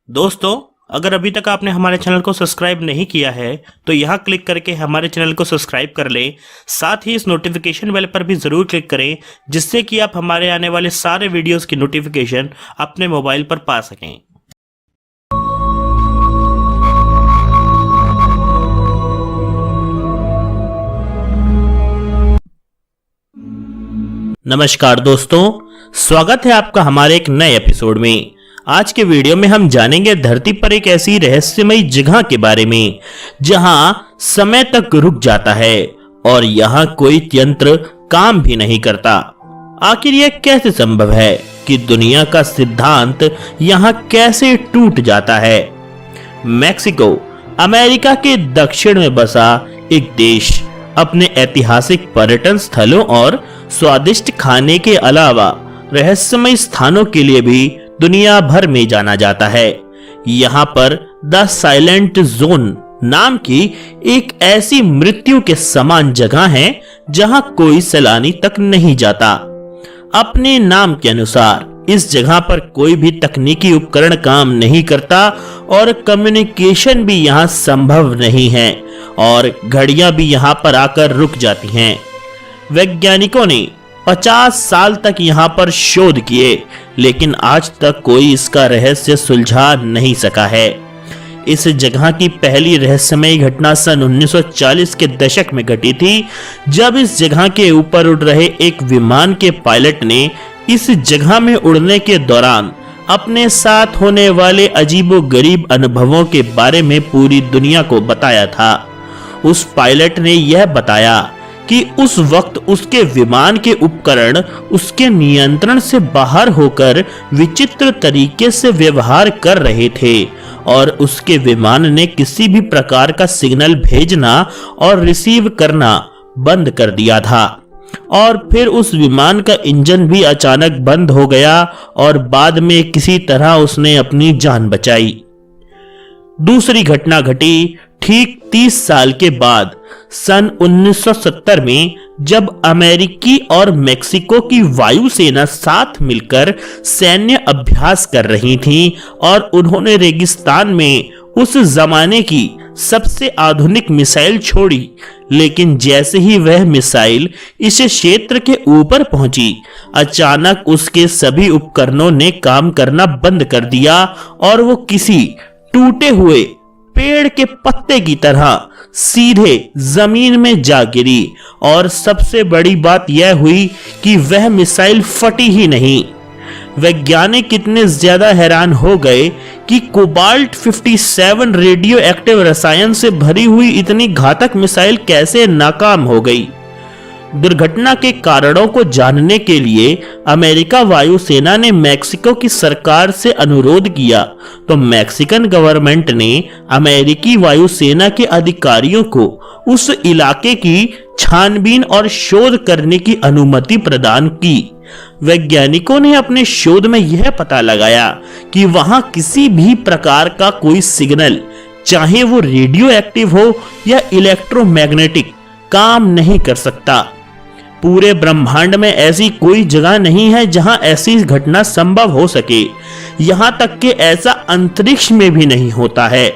दोस्तों, अगर अभी तक आपने हमारे चैनल को सब्सक्राइब नहीं किया है तो यहाँ क्लिक करके हमारे चैनल को सब्सक्राइब कर लें। साथ ही इस नोटिफिकेशन बेल पर भी ज़रूर क्लिक करें, जिससे कि आप हमारे आने वाले सारे वीडियोस की नोटिफिकेशन अपने मोबाइल पर पा सकें। नमस्कार दोस्तों, स्वागत है आपका हमारे एक नए एपिसोड में। आज के वीडियो में हम जानेंगे धरती पर एक ऐसी रहस्यमयी जगह के बारे में जहां समय तक रुक जाता है और यहां कोई यंत्र काम भी नहीं करता। आखिर यह कैसे संभव है कि दुनिया का सिद्धांत यहां कैसे टूट जाता है? मैक्सिको अमेरिका के दक्षिण में बसा एक देश अपने ऐतिहासिक पर्यटन स्थलों और स्वादिष्ट खाने के अलावा रहस्यमय स्थानों के लिए भी दुनिया भर में जाना जाता है। यहाँ पर द साइलेंट जोन नाम की एक ऐसी मृत्यु के समान जगह है जहाँ कोई सैलानी तक नहीं जाता। अपने नाम के अनुसार इस जगह पर कोई भी तकनीकी उपकरण काम नहीं करता और कम्युनिकेशन भी यहाँ संभव नहीं है और घड़ियां भी यहाँ पर आकर रुक जाती हैं। वैज्ञानिकों ने 50 साल तक यहाँ पर शोध किए, लेकिन आज तक कोई इसका रहस्य सुलझा नहीं सका है। इस जगह की पहली रहस्यमयी घटना सन 1940 के दशक में घटी थी, जब इस जगह के ऊपर उड़ रहे एक विमान के पायलट ने इस जगह में उड़ने के दौरान अपने साथ होने वाले अजीबोगरीब अनुभवों के बारे में पूरी दुनिया को बताया था। उस पायलट ने यह बताया कि उस वक्त उसके विमान के उपकरण उसके नियंत्रण से बाहर होकर विचित्र तरीके से व्यवहार कर रहे थे और उसके विमान ने किसी भी प्रकार का सिग्नल भेजना और रिसीव करना बंद कर दिया था। और फिर उस विमान का इंजन भी अचानक बंद हो गया और बाद में किसी तरह उसने अपनी जान बचाई। दूसरी घटना घटी ठीक 30 साल के बाद सन 1970 में, जब अमेरिकी और मेक्सिको की वायुसेना साथ मिलकर सैन्य अभ्यास कर रही थी और उन्होंने रेगिस्तान में उस जमाने की सबसे आधुनिक मिसाइल छोड़ी। लेकिन जैसे ही वह मिसाइल इस क्षेत्र के ऊपर पहुंची, अचानक उसके सभी उपकरणों ने काम करना बंद कर दिया और वो किसी टूटे हुए पेड़ के पत्ते की तरह सीधे जमीन में जा गिरी। और सबसे बड़ी बात यह हुई कि वह मिसाइल फटी ही नहीं। वैज्ञानिक इतने ज्यादा हैरान हो गए कि कोबाल्ट 57 रेडियो एक्टिव रसायन से भरी हुई इतनी घातक मिसाइल कैसे नाकाम हो गई। दुर्घटना के कारणों को जानने के लिए अमेरिका वायुसेना ने मेक्सिको की सरकार से अनुरोध किया, तो मैक्सिकन गवर्नमेंट ने अमेरिकी वायुसेना के अधिकारियों को उस इलाके की छानबीन और शोध करने की अनुमति प्रदान की। वैज्ञानिकों ने अपने शोध में यह पता लगाया कि वहां किसी भी प्रकार का कोई सिग्नल, चाहे वो रेडियो एक्टिव हो या इलेक्ट्रोमैग्नेटिक, काम नहीं कर सकता। पूरे ब्रह्मांड में ऐसी कोई जगह नहीं है जहां ऐसी घटना संभव हो सके। यहां तक कि ऐसा अंतरिक्ष में भी नहीं होता है।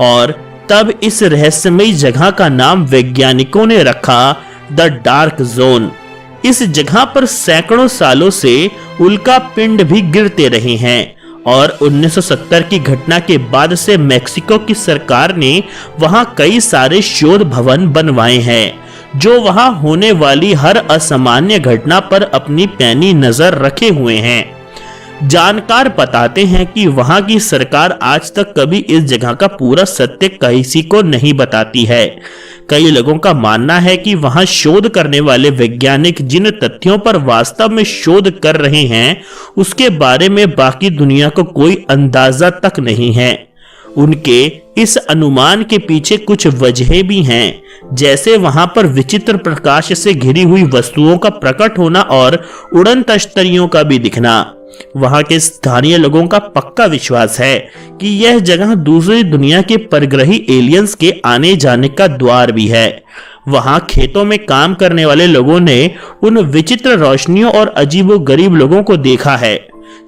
और तब इस रहस्यमयी जगह का नाम वैज्ञानिकों ने रखा द डार्क जोन। इस जगह पर सैकड़ों सालों से उल्का पिंड भी गिरते रहे हैं और 1970 की घटना के बाद से मेक्सिको की सरकार ने वहां कई सारे शोध भवन बनवाए हैं, जो वहां होने वाली हर असामान्य घटना पर अपनी पैनी नजर रखे हुए हैं। जानकार बताते हैं कि वहां की सरकार आज तक कभी इस जगह का पूरा सत्य किसी को नहीं बताती है। कई लोगों का मानना है कि वहां शोध करने वाले वैज्ञानिक जिन तथ्यों पर वास्तव में शोध कर रहे हैं, उसके बारे में बाकी दुनिया को कोई अंदाजा तक नहीं है। उनके इस अनुमान के पीछे कुछ वजहें भी हैं, जैसे वहां पर विचित्र प्रकाश से घिरी हुई वस्तुओं का प्रकट होना और उड़न तश्तरियों का भी दिखना। वहां के स्थानीय लोगों का पक्का विश्वास है कि यह जगह दूसरी दुनिया के परग्रही एलियंस के आने जाने का द्वार भी है। वहां खेतों में काम करने वाले लोगों ने उन विचित्र रोशनियों और अजीबोगरीब लोगों को देखा है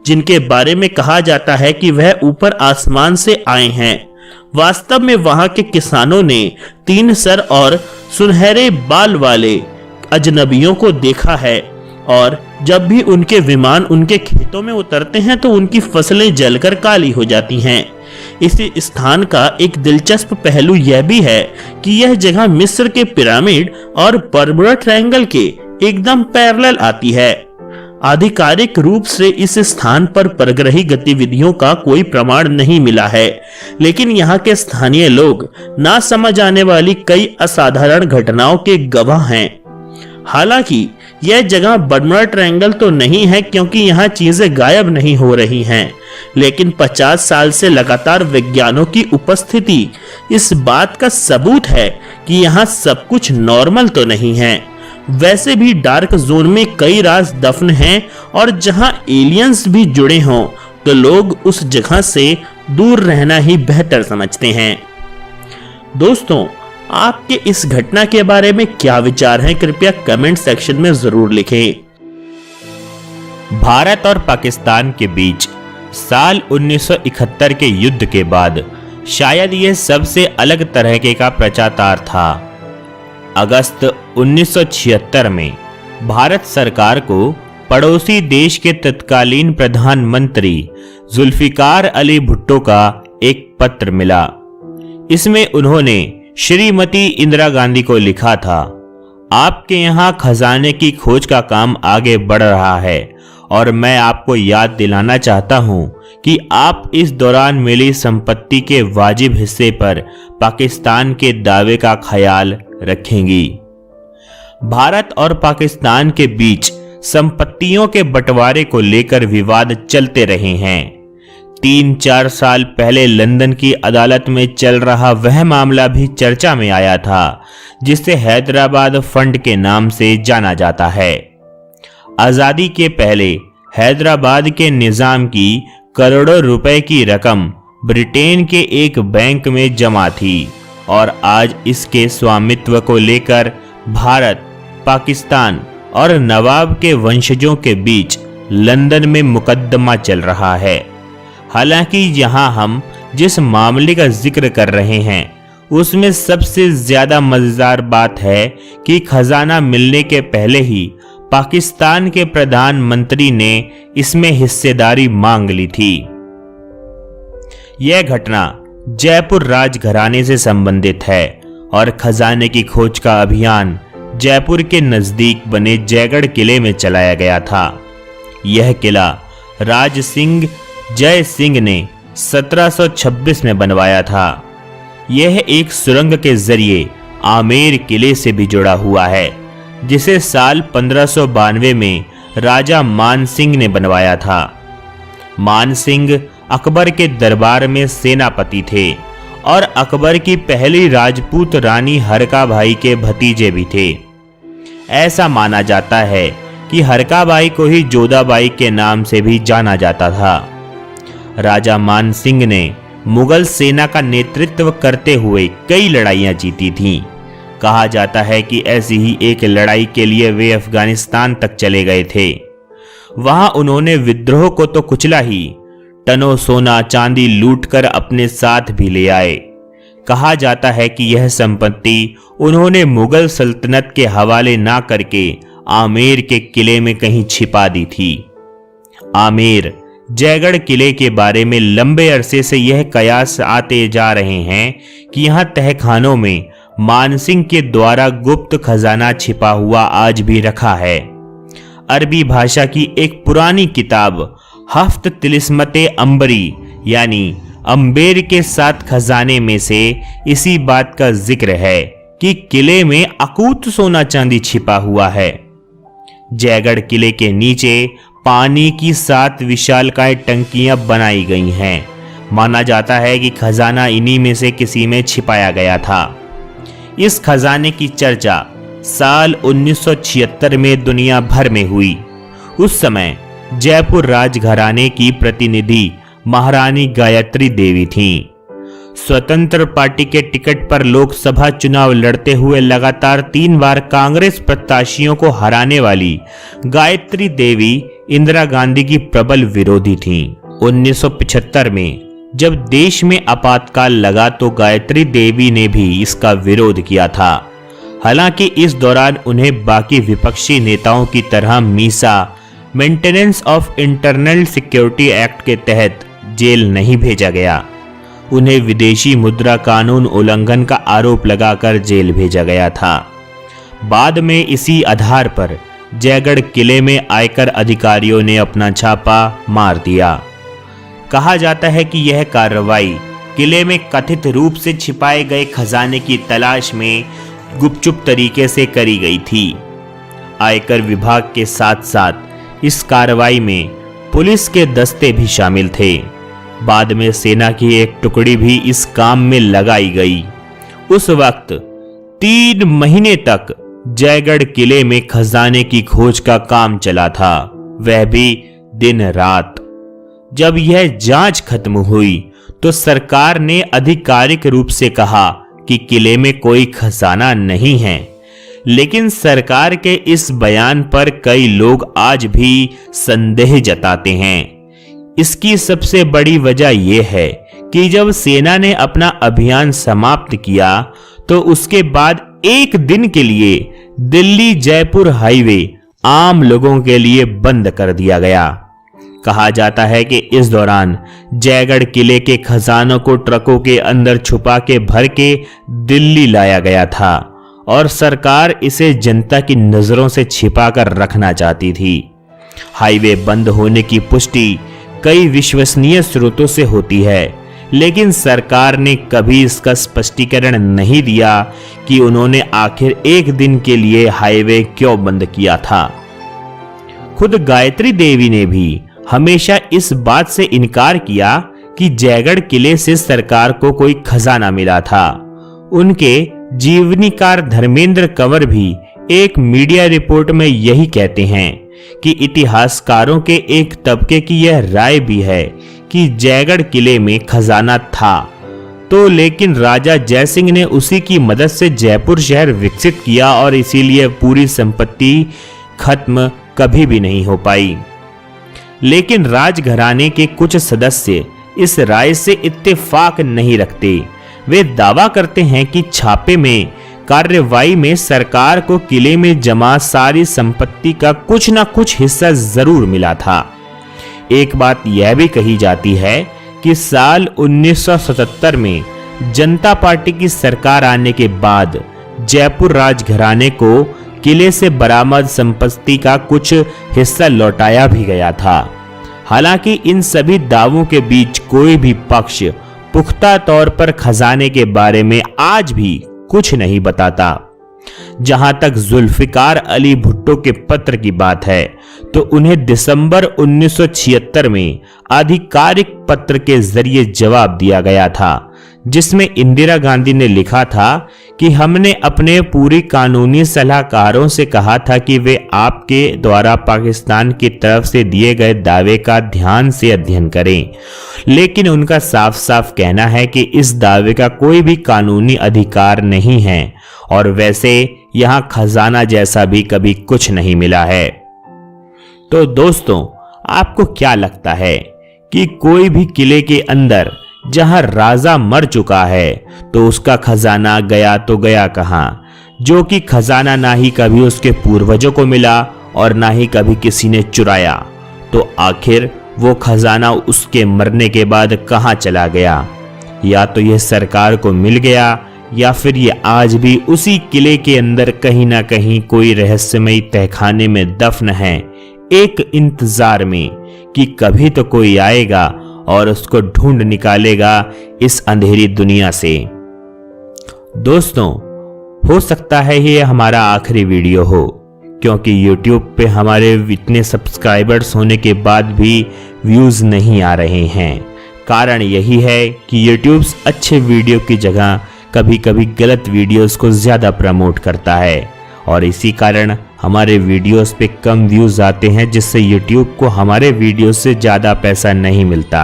जिनके बारे में कहा जाता है कि वह ऊपर आसमान से आए हैं। वास्तव में वहां के किसानों ने 3 सर और सुनहरे बाल वाले अजनबियों को देखा है और जब भी उनके विमान उनके खेतों में उतरते हैं तो उनकी फसलें जलकर काली हो जाती हैं। इसी स्थान का एक दिलचस्प पहलू यह भी है कि यह जगह मिस्र के पिरामिड और बर्मुडा ट्रायंगल के एकदम पैरेलल आती है। आधिकारिक रूप से इस स्थान पर परग्रही गतिविधियों का कोई प्रमाण नहीं मिला है, लेकिन यहाँ के स्थानीय लोग ना समझ आने वाली कई असाधारण घटनाओं के गवाह हैं। हालांकि यह जगह बर्मुडा ट्रायंगल तो नहीं है, क्योंकि यहाँ चीजें गायब नहीं हो रही हैं, लेकिन 50 साल से लगातार विज्ञानों की उपस्थिति इस बात का सबूत है कि यहाँ सब कुछ नॉर्मल तो नहीं है। वैसे भी डार्क जोन में कई राज दफन हैं और जहाँ एलियंस भी जुड़े हों तो लोग उस जगह से दूर रहना ही बेहतर समझते हैं। दोस्तों, आपके इस घटना के बारे में क्या विचार हैं, कृपया कमेंट सेक्शन में जरूर लिखें। भारत और पाकिस्तान के बीच साल 1971 के युद्ध के बाद शायद यह सबसे अलग तरह का पश्चाताप था। अगस्त 1976 में भारत सरकार को पड़ोसी देश के तत्कालीन प्रधानमंत्री जुल्फिकार अली भुट्टो का एक पत्र मिला। इसमें उन्होंने श्रीमती इंदिरा गांधी को लिखा था, आपके यहाँ खजाने की खोज का काम आगे बढ़ रहा है और मैं आपको याद दिलाना चाहता हूँ कि आप इस दौरान मिली संपत्ति के वाजिब हिस्से पर पाकिस्तान के दावे का ख्याल रखेंगी। भारत और पाकिस्तान के बीच संपत्तियों के बंटवारे को लेकर विवाद चलते रहे हैं। 3-4 साल पहले लंदन की अदालत में चल रहा वह मामला भी चर्चा में आया था, जिसे हैदराबाद फंड के नाम से जाना जाता है। आजादी के पहले हैदराबाद के निजाम की करोड़ों रुपए की रकम ब्रिटेन के एक बैंक में जमा थी और आज इसके स्वामित्व को लेकर भारत, पाकिस्तान और नवाब के वंशजों के बीच लंदन में मुकदमा चल रहा है। हालांकि यहाँ हम जिस मामले का जिक्र कर रहे हैं उसमें सबसे ज्यादा मजेदार बात है कि खजाना मिलने के पहले ही पाकिस्तान के प्रधानमंत्री ने इसमें हिस्सेदारी मांग ली थी। यह घटना जयपुर राजघराने से संबंधित है और खजाने की खोज का अभियान जयपुर के नजदीक बने जयगढ़ किले में चलाया गया था। यह किला राज सिंह जय सिंह ने 1726 में बनवाया था। यह एक सुरंग के जरिए आमेर किले से भी जुड़ा हुआ है, जिसे साल 1592 में राजा मान सिंह ने बनवाया था। मान सिंह अकबर के दरबार में सेनापति थे और अकबर की पहली राजपूत रानी हरकाबाई के भतीजे भी थे। ऐसा माना जाता है कि हरकाबाई को ही जोधाबाई के नाम से भी जाना जाता था। राजा मान सिंह ने मुगल सेना का नेतृत्व करते हुए कई लड़ाइयां जीती थीं। कहा जाता है कि ऐसी ही एक लड़ाई के लिए वे अफगानिस्तान तक चले गए थे। वहां उन्होंने विद्रोह को तो कुचला ही, टनों सोना चांदी लूटकर अपने साथ भी ले आए। कहा जाता है कि यह संपत्ति उन्होंने मुगल सल्तनत के हवाले ना करके आमेर के किले में कहीं छिपा दी थी। आमेर जयगढ़ किले के बारे में लंबे अरसे से यह कयास आते जा रहे हैं कि यहाँ तहखानों में मानसिंह के द्वारा गुप्त खजाना छिपा हुआ आज भी रखा है। अरबी भाषा की एक पुरानी किताब हफ्त तिलिस्मते अंबरी यानी अंबेर के 7 खजाने में से इसी बात का जिक्र है कि किले में अकूत सोना चांदी छिपा हुआ है। जयगढ़ किले के नीचे पानी की 7 विशालकाय टंकियां बनाई गई हैं। माना जाता है कि खजाना इन्हीं में से किसी में छिपाया गया था। इस खजाने की चर्चा साल 1976 में दुनिया भर में हुई। उस समय जयपुर राजघराने की प्रतिनिधि महारानी गायत्री देवी थीं। स्वतंत्र पार्टी के टिकट पर लोकसभा चुनाव लड़ते हुए लगातार 3 बार कांग्रेस प्रत्याशियों को हराने वाली गायत्री देवी इंदिरा गांधी की प्रबल विरोधी थीं। 1975 में जब देश में आपातकाल लगा तो गायत्री देवी ने भी इसका विरोध किया था। हालांकि इस दौरान उन्हें बाकी विपक्षी नेताओं की तरह Misa maintenance of internal security act के तहत जेल नहीं भेजा गया। उन्हें विदेशी मुद्रा कानून उल्लंघन का आरोप लगाकर जेल भेजा गया था। बाद में इसी आधार पर जयगढ़ किले में आयकर अधिकारियों ने अपना छापा मार दिया। कहा जाता है कि यह कार्रवाई किले में कथित रूप से छिपाए गए खजाने की तलाश में गुपचुप तरीके से करी गई थी। आयकर विभाग के साथ साथ इस कार्रवाई में पुलिस के दस्ते भी शामिल थे। बाद में सेना की एक टुकड़ी भी इस काम में लगाई गई। उस वक्त 3 महीने तक जयगढ़ किले में खजाने की खोज का काम चला था, वह भी दिन रात। जब यह जांच खत्म हुई तो सरकार ने आधिकारिक रूप से कहा कि किले में कोई खजाना नहीं है, लेकिन सरकार के इस बयान पर कई लोग आज भी संदेह जताते हैं। इसकी सबसे बड़ी वजह यह है कि जब सेना ने अपना अभियान समाप्त किया तो उसके बाद एक दिन के लिए दिल्ली जयपुर हाईवे आम लोगों के लिए बंद कर दिया गया। कहा जाता है कि इस दौरान जयगढ़ किले के खजानों को ट्रकों के अंदर छुपा के भर के दिल्ली लाया गया था और सरकार इसे जनता की नजरों से छिपाकर रखना चाहती थी। हाईवे बंद होने की पुष्टि कई विश्वसनीय स्रोतों से होती है, लेकिन सरकार ने कभी इसका स्पष्टीकरण नहीं दिया कि उन्होंने आखिर एक दिन के लिए हाईवे क्यों बंद किया था। खुद गायत्री देवी ने भी हमेशा इस बात से इनकार किया कि जयगढ़ किले से सरकार को कोई खजाना मिला था। उनके जीवनीकार धर्मेंद्र कंवर भी एक मीडिया रिपोर्ट में यही कहते हैं कि इतिहासकारों के एक तबके की यह राय भी है कि जयगढ़ किले में खजाना था तो, लेकिन राजा जयसिंह ने उसी की मदद से जयपुर शहर विकसित किया और इसीलिए पूरी संपत्ति खत्म कभी भी नहीं हो पाई। लेकिन राजघराने के कुछ सदस्य इस राय से इत्तेफाक नहीं रखते। वे दावा करते हैं कि छापे में कार्रवाई में सरकार को किले में जमा सारी संपत्ति का कुछ ना कुछ हिस्सा जरूर मिला था। एक बात यह भी कही जाती है कि साल 1977 में जनता पार्टी की सरकार आने के बाद जयपुर राजघराने को किले से बरामद संपत्ति का कुछ हिस्सा लौटाया भी गया था। हालांकि इन सभी दावों के बीच कोई भी पक्ष पुख्ता तौर पर खजाने के बारे में आज भी कुछ नहीं बताता। जहां तक जुल्फिकार अली भुट्टो के पत्र की बात है तो उन्हें दिसंबर 1976 में आधिकारिक पत्र के जरिए जवाब दिया गया था, जिसमें इंदिरा गांधी ने लिखा था कि हमने अपने पूरी कानूनी सलाहकारों से कहा था कि वे आपके द्वारा पाकिस्तान की तरफ से दिए गए दावे का ध्यान से अध्ययन करें, लेकिन उनका साफ साफ कहना है कि इस दावे का कोई भी कानूनी अधिकार नहीं है और वैसे यहां खजाना जैसा भी कभी कुछ नहीं मिला है। तो दोस्तों, आपको क्या लगता है कि कोई भी किले के अंदर जहां राजा मर चुका है तो उसका खजाना गया तो गया कहां, जो कि खजाना ना ही कभी उसके पूर्वजों को मिला और ना ही कभी किसी ने चुराया, तो आखिर वो खजाना उसके मरने के बाद कहां चला गया? या तो यह सरकार को मिल गया या फिर ये आज भी उसी किले के अंदर कहीं ना कहीं कोई रहस्यमयी तहखाने में दफन है, एक इंतजार में कि कभी तो कोई आएगा और उसको ढूंढ निकालेगा इस अंधेरी दुनिया से। दोस्तों, हो सकता है ये हमारा आखिरी वीडियो हो, क्योंकि YouTube पे हमारे इतने सब्सक्राइबर्स होने के बाद भी व्यूज नहीं आ रहे हैं। कारण यही है कि YouTube अच्छे वीडियो की जगह कभी कभी गलत वीडियोस को ज़्यादा प्रमोट करता है और इसी कारण हमारे वीडियोस पे कम व्यूज़ आते हैं, जिससे YouTube को हमारे वीडियो से ज़्यादा पैसा नहीं मिलता।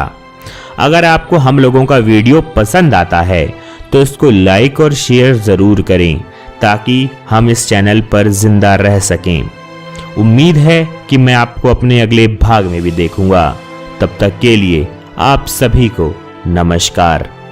अगर आपको हम लोगों का वीडियो पसंद आता है तो इसको लाइक और शेयर ज़रूर करें ताकि हम इस चैनल पर ज़िंदा रह सकें। उम्मीद है कि मैं आपको अपने अगले भाग में भी देखूंगा। तब तक के लिए आप सभी को नमस्कार।